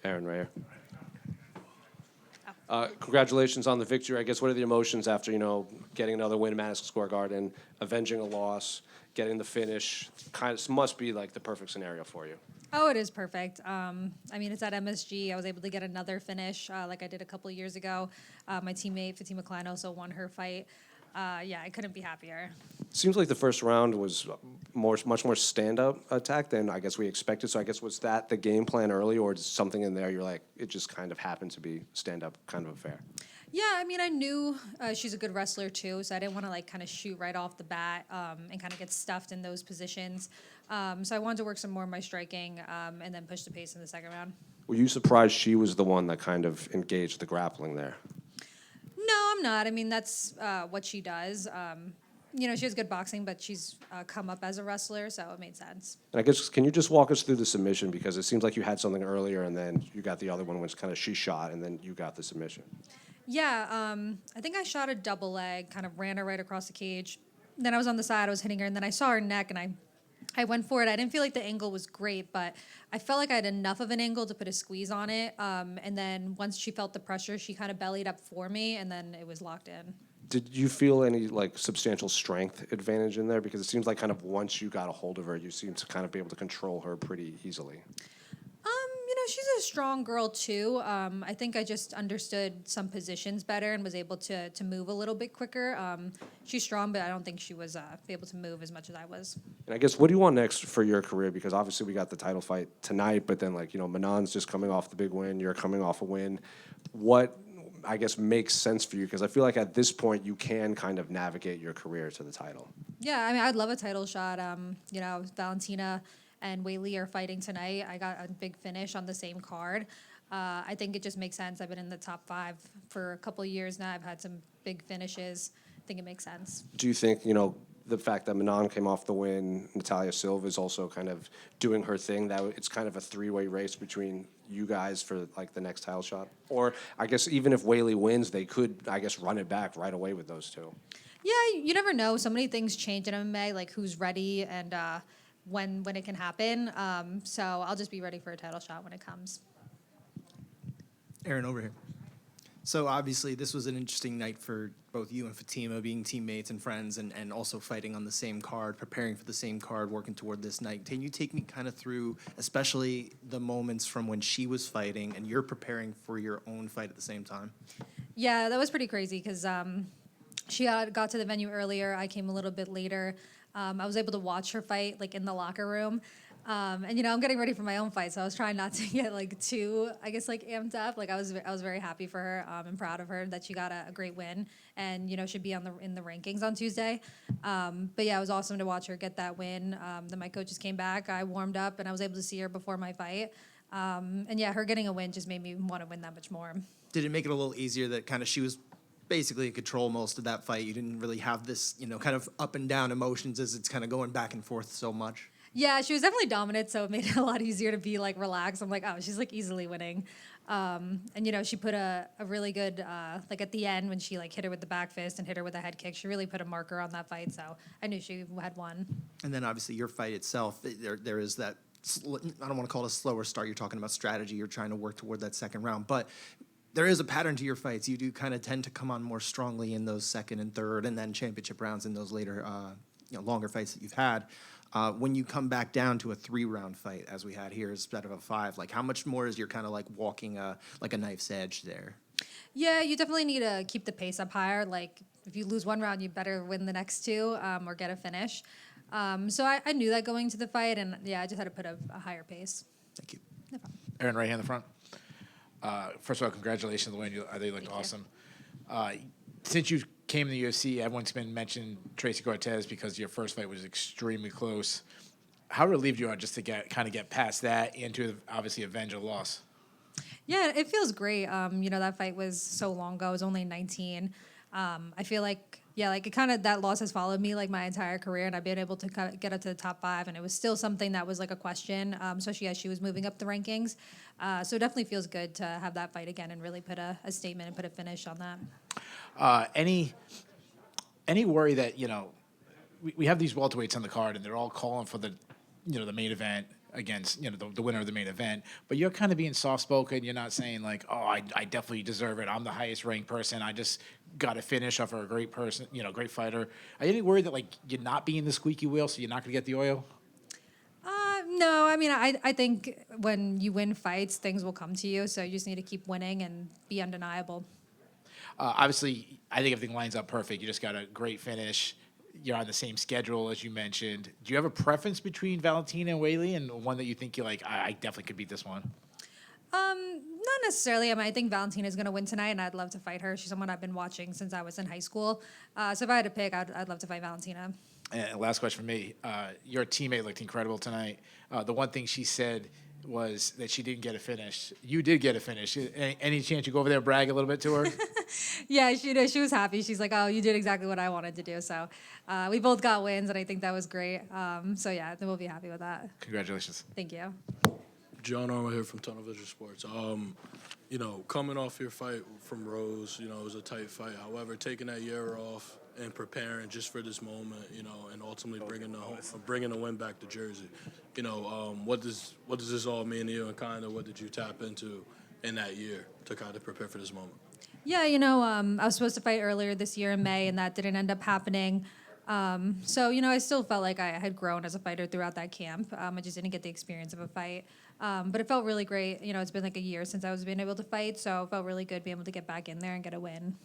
Erin, right here. Congratulations on the victory. I guess what are the emotions after, getting another win at Madison Square Garden, avenging a loss, getting the finish? Must be like the perfect scenario for you. Oh, it is perfect. It's at MSG. I was able to get another finish like I did a couple of years ago. My teammate, Fatima Klein, also won her fight. I couldn't be happier. Seems like the first round was much more stand-up attack than I guess we expected. So I guess was that the game plan early, or is something in there you're like, it just kind of happened to be stand-up kind of affair? Yeah, I knew she's a good wrestler too, so I didn't want to kind of shoot right off the bat and kind of get stuffed in those positions. So I wanted to work some more of my striking and then push the pace in the second round. Were you surprised she was the one that kind of engaged the grappling there? No, I'm not. That's what she does. She has good boxing, but she's come up as a wrestler, so it made sense. And I guess, can you just walk us through the submission? Because it seems like you had something earlier, and then you got the other one, which kind of she shot, and then you got the submission. Yeah, I think I shot a double leg, kind of ran her right across the cage. Then I was on the side, I was hitting her, and then I saw her neck, and I went for it. I didn't feel like the angle was great, but I felt like I had enough of an angle to put a squeeze on it. And then once she felt the pressure, she kind of bellied up for me, and then it was locked in. Did you feel any substantial strength advantage in there? Because it seems like kind of once you got a hold of her, you seem to kind of be able to control her pretty easily. She's a strong girl too. I think I just understood some positions better and was able to move a little bit quicker. She's strong, but I don't think she was able to move as much as I was. And I guess, what do you want next for your career? Because obviously we got the title fight tonight, but then Manon's just coming off the big win. You're coming off a win. What, I guess, makes sense for you? Because I feel like at this point you can kind of navigate your career to the title. Yeah, I'd love a title shot. Valentina and Whaley are fighting tonight. I got a big finish on the same card. I think it just makes sense. I've been in the top 5 for a couple of years now. I've had some big finishes. I think it makes sense. Do you think, the fact that Manon came off the win, Natalia Silva is also kind of doing her thing, that it's kind of a 3-way race between you guys for the next title shot? Or I guess even if Whaley wins, they could, I guess, run it back right away with those two. Yeah, you never know. So many things change in MMA, like who's ready and when it can happen. So I'll just be ready for a title shot when it comes. Erin, over here. So obviously this was an interesting night for both you and Fatima, being teammates and friends, and also fighting on the same card, preparing for the same card, working toward this night. Can you take me kind of through, especially the moments from when she was fighting and you're preparing for your own fight at the same time? Yeah, that was pretty crazy because she got to the venue earlier. I came a little bit later. I was able to watch her fight in the locker room. And I'm getting ready for my own fight, so I was trying not to get too, amped up. I was very happy for her and proud of her that she got a great win, and should be in the rankings on Tuesday. But yeah, it was awesome to watch her get that win. Then my coaches came back, I warmed up, and I was able to see her before my fight. And yeah, her getting a win just made me want to win that much more. Did it make it a little easier that kind of she was basically in control most of that fight? You didn't really have this, kind of up and down emotions as it's kind of going back and forth so much? Yeah, she was definitely dominant, so it made it a lot easier to be relaxed. I'm like, oh, she's easily winning. And she put a really good, at the end when she hit her with the back fist and hit her with a head kick, she really put a marker on that fight, so I knew she had won. And then obviously your fight itself, there is that, I don't want to call it a slower start. You're talking about strategy. You're trying to work toward that second round, but there is a pattern to your fights. You do kind of tend to come on more strongly in those second and third and then championship rounds in those later, longer fights that you've had. When you come back down to a 3-round fight, as we had here, instead of a 5, how much more is you're kind of walking a knife's edge there? Yeah, you definitely need to keep the pace up higher. If you lose one round, you better win the next 2 or get a finish. So I knew that going to the fight, and yeah, I just had to put a higher pace. Thank you. No problem. Erin, right here in the front. First of all, congratulations on the win. I think you looked awesome. Since you came to the UFC, everyone's been mentioning Tracy Cortez because your first fight was extremely close. How relieved you are just to get past that and to obviously avenge a loss? Yeah, it feels great. That fight was so long ago. I was only 19. I feel that loss has followed me my entire career, and I've been able to get up to the top 5, and it was still something that was a question, especially as she was moving up the rankings. So it definitely feels good to have that fight again and really put a statement and put a finish on that. Any worry that we have these welterweights on the card and they're all calling for the the main event against, the winner of the main event, but you're kind of being soft-spoken. You're not saying like, oh, I definitely deserve it. I'm the highest ranked person. I just got to finish off a great person, great fighter. Are you any worried that like you're not being the squeaky wheel, so you're not going to get the oil? No, I mean, I think when you win fights, things will come to you. So you just need to keep winning and be undeniable. Obviously, I think everything lines up perfect. You just got a great finish. You're on the same schedule as you mentioned. Do you have a preference between Valentina and Weili, and one that you think you're like, I definitely could beat this one? Not necessarily. I mean, I think Valentina's going to win tonight, and I'd love to fight her. She's someone I've been watching since I was in high school. So if I had to pick, I'd love to fight Valentina. And last question for me. Your teammate looked incredible tonight. The one thing she said was that she didn't get a finish. You did get a finish. Any chance you go over there and brag a little bit to her? Yeah, she did. She was happy. She's like, oh, you did exactly what I wanted to do. So we both got wins, and I think that was great. So yeah, we'll be happy with that. Congratulations. Thank you. John Armour here from Tunnel Vision Sports. Coming off your fight from Rose, it was a tight fight. However, taking that year off and preparing just for this moment, and ultimately bringing the win back to Jersey. What does this all mean to you, and kind of what did you tap into in that year to kind of prepare for this moment? Yeah, I was supposed to fight earlier this year in May, and that didn't end up happening. So, I still felt like I had grown as a fighter throughout that camp. I just didn't get the experience of a fight. But it felt really great. It's been like a year since I was being able to fight, so it felt really good being able to get back in there and get a win.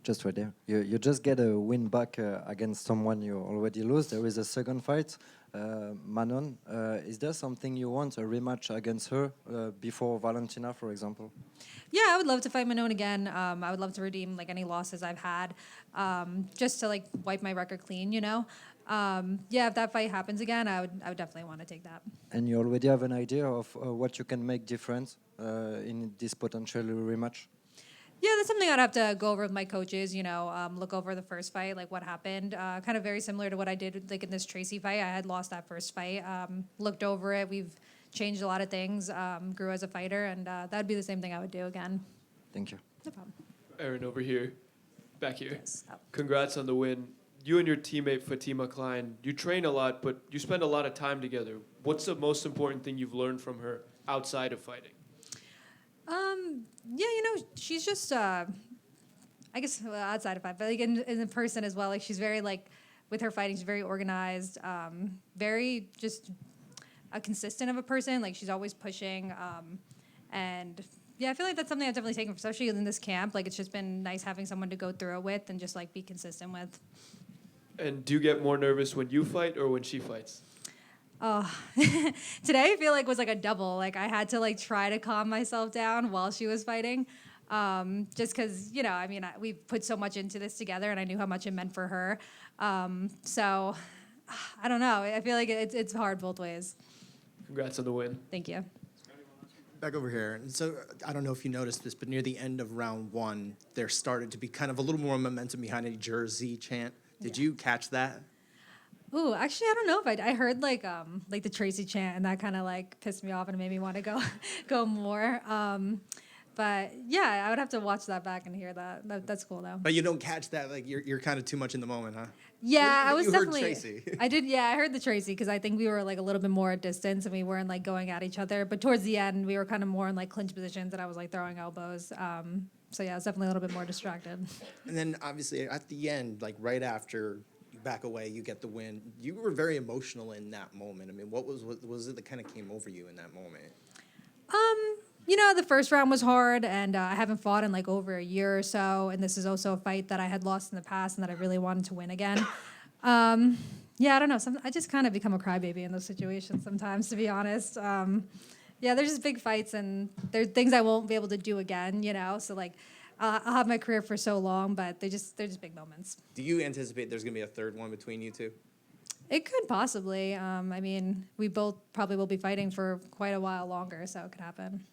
Just right there. You just get a win back against someone you already lose. There is a second fight, Manon. Is there something you want, a rematch against her before Valentina, for example? Yeah, I would love to fight Manon again. I would love to redeem like any losses I've had, just to like wipe my record clean. Yeah, if that fight happens again, I would definitely want to take that. And you already have an idea of what you can make different in this potential rematch? Yeah, that's something I'd have to go over with my coaches, look over the first fight, like what happened. Kind of very similar to what I did like in this Tracy fight. I had lost that first fight, looked over it. We've changed a lot of things, grew as a fighter, and that'd be the same thing I would do again. Thank you. No problem. Erin, over here. Back here. Yes. Oh. Congrats on the win. You and your teammate Fatima Klein, you train a lot, but you spend a lot of time together. What's the most important thing you've learned from her outside of fighting? Yeah, she's just, I guess outside of fight, but like in person as well. Like she's very like, with her fighting, she's very organized, very just consistent of a person. Like she's always pushing, and yeah, I feel like that's something I've definitely taken, especially in this camp. Like it's just been nice having someone to go through it with and just like be consistent with. And do you get more nervous when you fight or when she fights? Oh, today I feel like was like a double. Like I had to like try to calm myself down while she was fighting, just because we put so much into this together, and I knew how much it meant for her. So I don't know. I feel like it's hard both ways. Congrats on the win. Thank you. Back over here. So I don't know if you noticed this, but near the end of round one, there started to be kind of a little more momentum behind a Jersey chant. Did you catch that? Ooh, actually, I don't know if I heard like the Tracy chant, and that kind of like pissed me off and made me want to go more. But yeah, I would have to watch that back and hear that. That's cool though. But you don't catch that, like you're kind of too much in the moment, huh? Yeah, I was you definitely. Heard Tracy. I did. Yeah, I heard the Tracy because I think we were like a little bit more at distance and we weren't like going at each other. But towards the end, we were kind of more in like clinch positions, and I was like throwing elbows. So yeah, I was definitely a little bit more distracted. And then obviously at the end, like right after you back away, you get the win. You were very emotional in that moment. I mean, what was it that kind of came over you in that moment? The first round was hard, and I haven't fought in like over a year or so. And this is also a fight that I had lost in the past and that I really wanted to win again. Yeah, I don't know. I just kind of become a crybaby in those situations sometimes, to be honest. Yeah, there's just big fights, and there's things I won't be able to do again. So like, I'll have my career for so long, but they're just big moments. Do you anticipate there's going to be a third one between you two? It could possibly. I mean, we both probably will be fighting for quite a while longer, so it could happen.